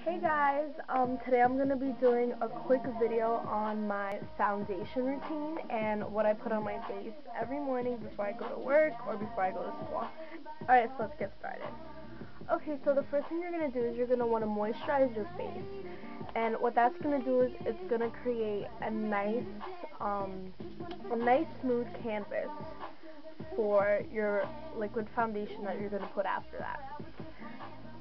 Hey guys, today I'm going to be doing a quick video on my foundation routine and what I put on my face every morning before I go to work or before I go to school. Alright, so let's get started. Okay, so the first thing you're going to do is you're going to want to moisturize your face. And what that's going to do is it's going to create a nice smooth canvas for your liquid foundation that you're going to put after that.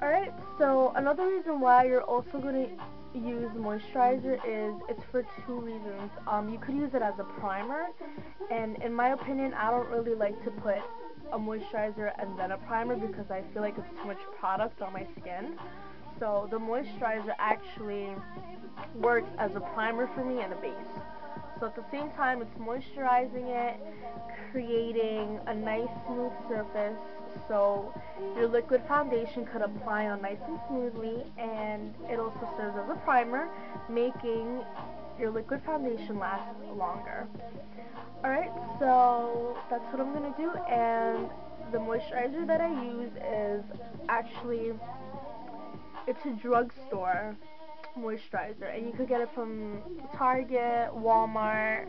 Alright, so another reason why you're also going to use moisturizer is it's for two reasons. You could use it as a primer, and in my opinion, I don't really like to put a moisturizer and then a primer because I feel like it's too much product on my skin. So the moisturizer actually works as a primer for me and a base. So at the same time, it's moisturizing it, creating a nice smooth surface so your liquid foundation could apply on nice and smoothly, and it also serves as a primer, making your liquid foundation last longer. Alright, so that's what I'm going to do, and the moisturizer that I use is actually, it's a drugstore moisturizer, and you could get it from Target, Walmart,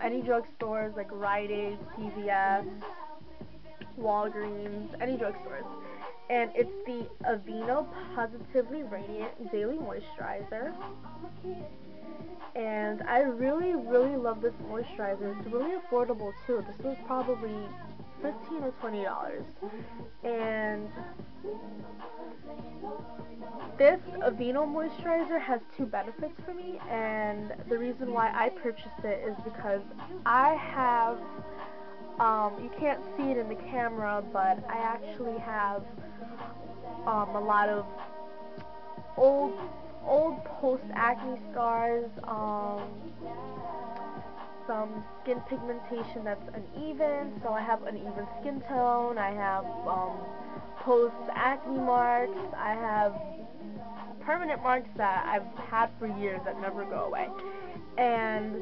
any drugstores like Rite Aid, CVS, Walgreens, any drugstores. And it's the Aveeno Positively Radiant Daily Moisturizer. And I really love this moisturizer. It's really affordable too. This was probably $15 or $20. And this Aveeno moisturizer has two benefits for me, and the reason why I purchased it is because I have, you can't see it in the camera, but I actually have a lot of old post-acne scars, some skin pigmentation that's uneven, so I have uneven skin tone, I have post-acne marks, I have permanent marks that I've had for years that never go away. And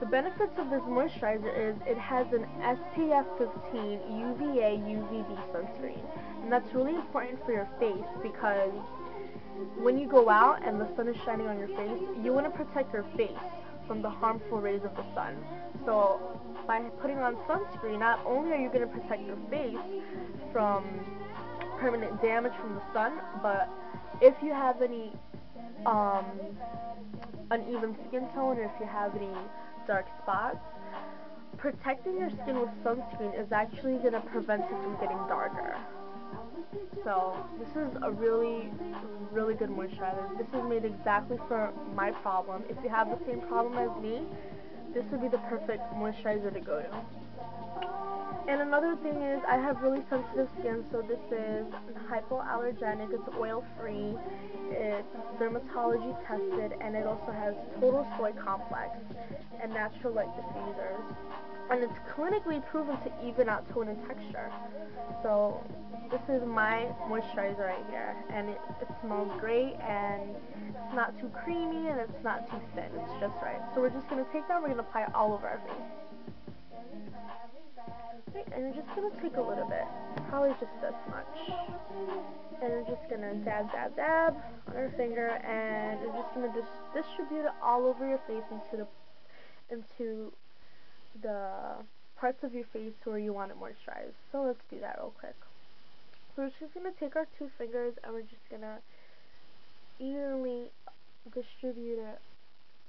the benefits of this moisturizer is it has an SPF 15 UVA UVB sunscreen, and that's really important for your face because when you go out and the sun is shining on your face, you want to protect your face from the harmful rays of the sun. So by putting on sunscreen, not only are you going to protect your face from permanent damage from the sun, but if you have any uneven skin tone, or if you have any dark spots, protecting your skin with sunscreen is actually going to prevent it from getting darker. So this is a really good moisturizer. This is made exactly for my problem. If you have the same problem as me, this would be the perfect moisturizer to go to. And another thing is I have really sensitive skin, so this is hypoallergenic, it's oil-free, it's dermatology tested, and it also has total soy complex and natural light diffusers. And it's clinically proven to even out tone and texture. So this is my moisturizer right here, and it smells great, and it's not too creamy, and it's not too thin, it's just right. So we're just going to take that, we're going to apply it all over our face. Okay, and you're just going to take a little bit, probably just this much, and you're just going to dab on your finger, and you're just going to distribute it all over your face into the parts of your face where you want it moisturized. So let's do that real quick. So we're just going to take our two fingers and we're just going to evenly distribute it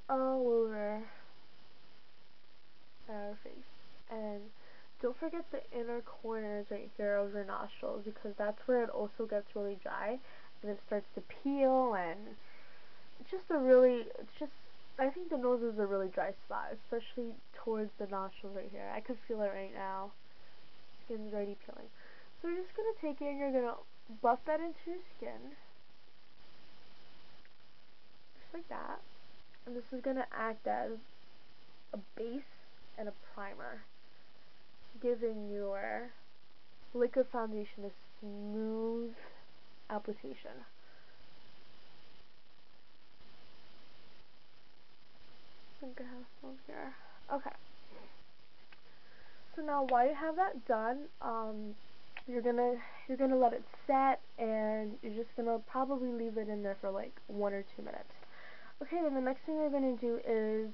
all over our face. And don't forget the inner corners right here of your nostrils, because that's where it also gets really dry and it starts to peel, and I think the nose is a really dry spot, especially towards the nostrils right here. I could feel it right now. Skin's already peeling. So you're just going to take it and you're going to buff that into your skin. Just like that. And this is going to act as a base and a primer, giving your liquid foundation a smooth application. I think I have some here. Okay. So now while you have that done, You're gonna you're gonna let it set, and you're just gonna probably leave it in there for like 1 or 2 minutes. Okay, then the next thing you're gonna do is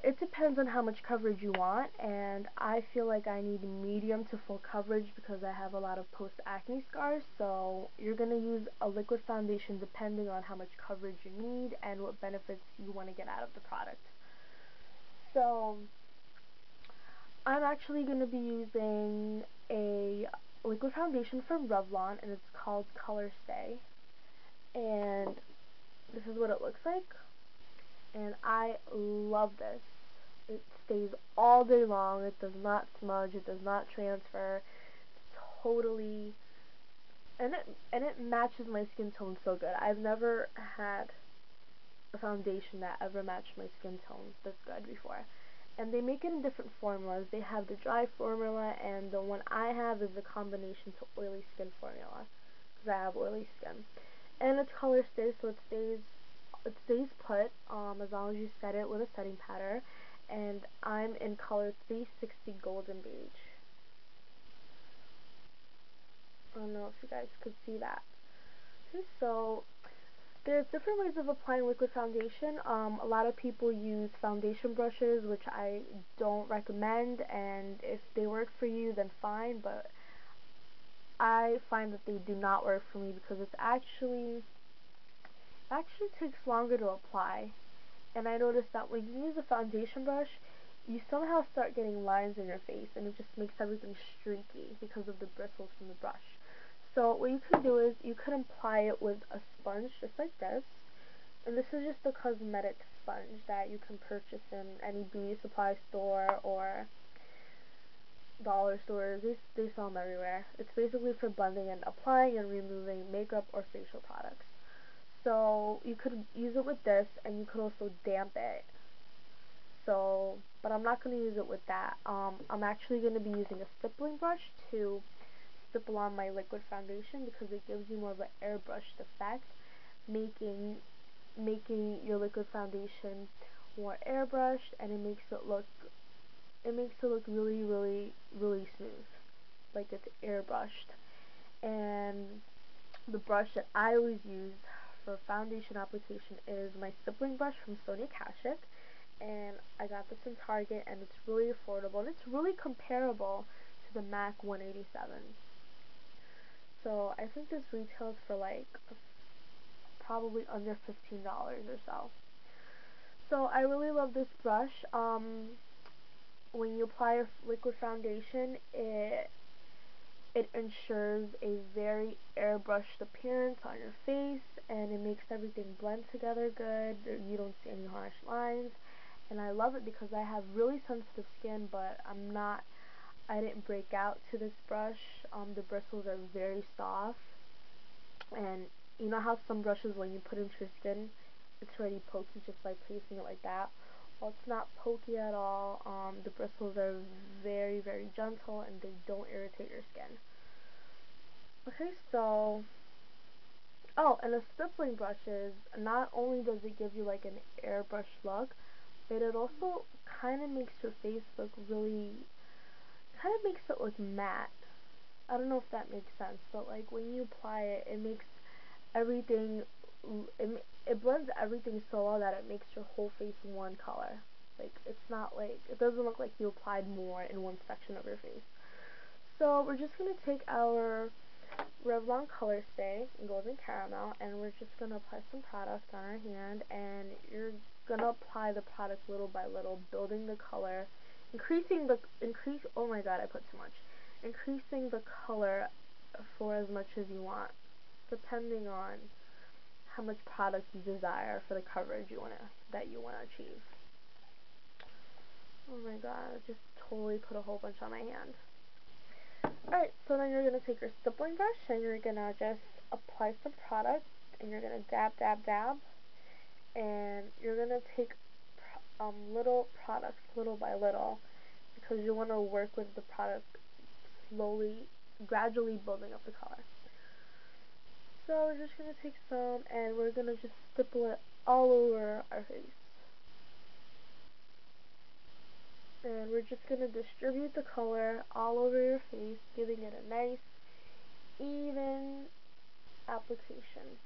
it depends on how much coverage you want, and I feel like I need medium to full coverage because I have a lot of post acne scars. So you're gonna use a liquid foundation depending on how much coverage you need and what benefits you want to get out of the product. So I'm actually going to be using a liquid foundation from Revlon, and it's called Color Stay. And this is what it looks like. And I love this. It stays all day long. It does not smudge. It does not transfer. It's totally, and it matches my skin tone so good. I've never had a foundation that ever matched my skin tone this good before. And they make it in different formulas. They have the dry formula, and the one I have is a combination to oily skin formula, because I have oily skin. And it's color stay, so it stays put as long as you set it with a setting powder. And I'm in color 360 Golden Beige. I don't know if you guys could see that. Okay, so there's different ways of applying liquid foundation. A lot of people use foundation brushes, which I don't recommend, and if they work for you, then fine, but I find that they do not work for me because it actually takes longer to apply. And I noticed that when you use a foundation brush, you somehow start getting lines in your face, and it just makes everything streaky because of the bristles from the brush. So what you can do is you can apply it with a sponge just like this. And this is just a cosmetic sponge that you can purchase in any beauty supply store or dollar stores. They sell them everywhere. It's basically for blending and applying and removing makeup or facial products. So you could use it with this, and you could also damp it. So, but I'm not going to use it with that. I'm actually going to be using a stippling brush to stipple on my liquid foundation because it gives you more of an airbrushed effect, making your liquid foundation more airbrushed, and it makes it look really, really, really smooth, like it's airbrushed. And the brush that I always use for foundation application is my stippling brush from Sonia Kashuk, and I got this in Target, and it's really affordable, and it's really comparable to the MAC 187. So I think this retails for like probably under $15 or so. So I really love this brush. When you apply a liquid foundation, it ensures a very airbrushed appearance on your face, and it makes everything blend together good. You don't see any harsh lines, and I love it because I have really sensitive skin, but I didn't break out to this brush. The bristles are very soft, and you know how some brushes, when you put into your skin, it's already pokey just by placing it like that? Well, it's not pokey at all. The bristles are very, very gentle, and they don't irritate your skin. Okay, so, oh, and the stippling brushes, not only does it give you like an airbrush look, but it also kind of makes your face look really, kind of makes it look matte. I don't know if that makes sense, but like when you apply it, it makes everything, it blends everything so well that it makes your whole face one color. Like, it's not like, it doesn't look like you applied more in one section of your face. So we're just going to take our Revlon Color Stay in Golden Caramel, and we're just going to apply some product on our hand, and you're going to apply the product little by little, building the color, oh my god, I put too much, increasing the color for as much as you want, depending on how much product you desire for the coverage that you want to achieve. Oh my god, I just totally put a whole bunch on my hand. Alright, so then you're going to take your stippling brush, and you're going to just apply some product, and you're going to dab, dab, dab, and you're going to take little products little by little, because you want to work with the product slowly, gradually building up the color. So we're just going to take some, and we're going to just stipple it all over our face. And we're just going to distribute the color all over your face, giving it a nice, even application.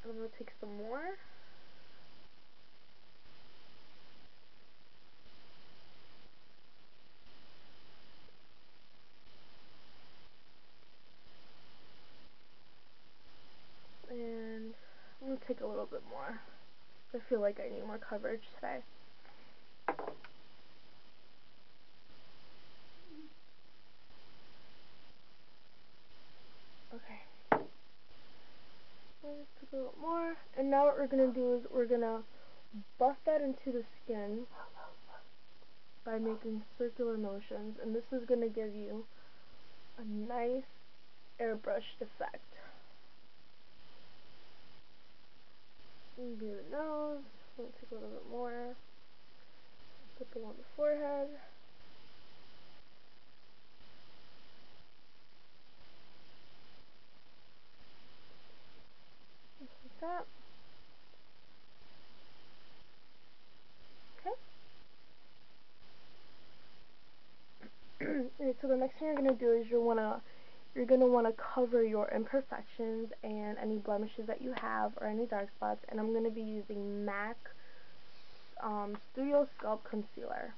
I'm going to take some more. And I'm going to take a little bit more. I feel like I need more coverage today. Okay. I'll just take a little more. And now what we're going to do is we're going to buff that into the skin by making circular motions. And this is going to give you a nice airbrushed effect. And do the nose. I'm going to take a little bit more. Put them on the forehead. Just like that. Okay. Alright, so the next thing you're gonna do is you're gonna wanna cover your imperfections and any blemishes that you have or any dark spots. And I'm gonna be using MAC Studio Sculpt Concealer.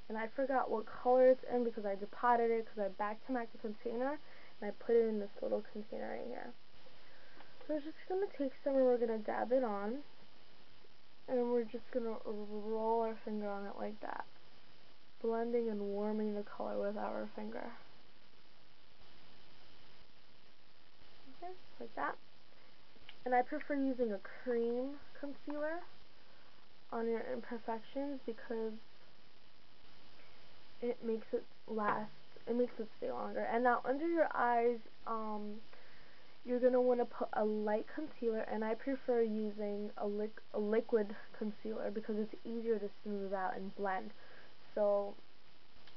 And I forgot what color it's in because I depotted it because I back-to-back the container and I put it in this little container right here. So we're just going to take some and we're going to dab it on. And we're just going to roll our finger on it like that. Blending and warming the color with our finger. Okay, like that. And I prefer using a cream concealer on your imperfections because it makes it last, it makes it stay longer. And now under your eyes, you're going to want to put a light concealer, and I prefer using a liquid concealer because it's easier to smooth out and blend. So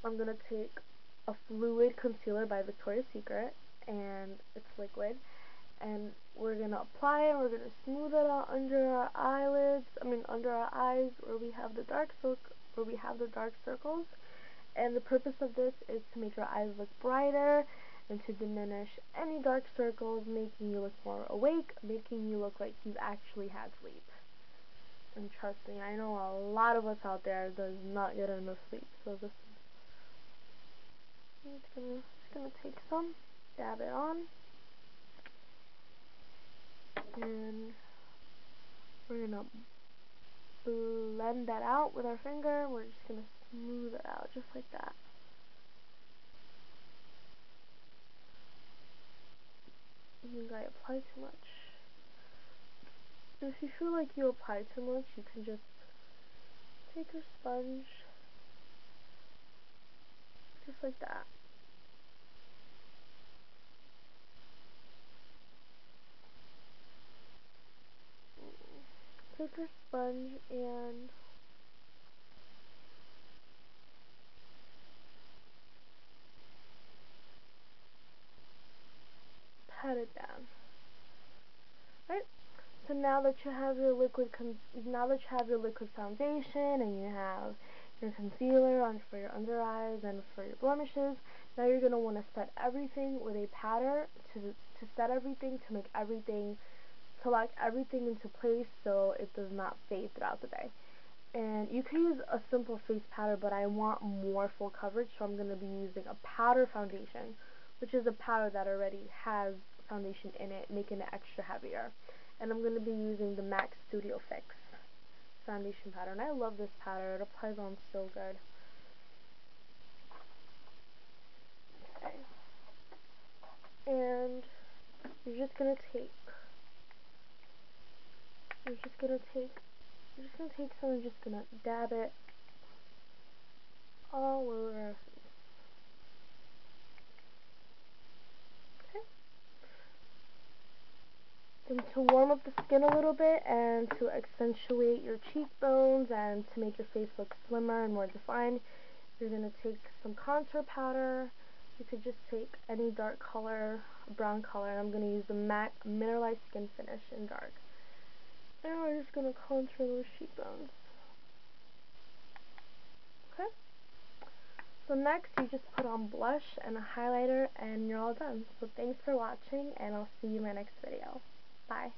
I'm going to take a fluid concealer by Victoria's Secret, and it's liquid, and we're going to apply it, we're going to smooth it out under our eyelids, under our eyes where we have the dark circles. And the purpose of this is to make your eyes look brighter and to diminish any dark circles, making you look more awake, making you look like you've actually had sleep. And trust me, I know a lot of us out there does not get enough sleep. So this is just gonna take some, dab it on, and we're gonna blend that out with our finger. We're just gonna smooth it out just like that. I think I apply too much. If you feel like you apply too much, you can just take your sponge, just like that. Take your sponge and pat it down. Right? So now that you have your liquid foundation and you have your concealer on for your under eyes and for your blemishes, now you're gonna want to set everything with a powder to set everything, to make everything, to lock everything into place so it does not fade throughout the day. And you can use a simple face powder, but I want more full coverage, so I'm going to be using a powder foundation, which is a powder that already has foundation in it, making it extra heavier. And I'm going to be using the MAC Studio Fix foundation powder, and I love this powder. It applies on so good. Okay. And you're just going to take some and just going to dab it all over our face. Okay. And to warm up the skin a little bit and to accentuate your cheekbones and to make your face look slimmer and more defined, you're going to take some contour powder. You could just take any dark color, brown color, and I'm going to use the MAC Mineralized Skin Finish in dark. And we're just going to contour those cheekbones. So next you just put on blush and a highlighter and you're all done. So thanks for watching and I'll see you in my next video. Bye.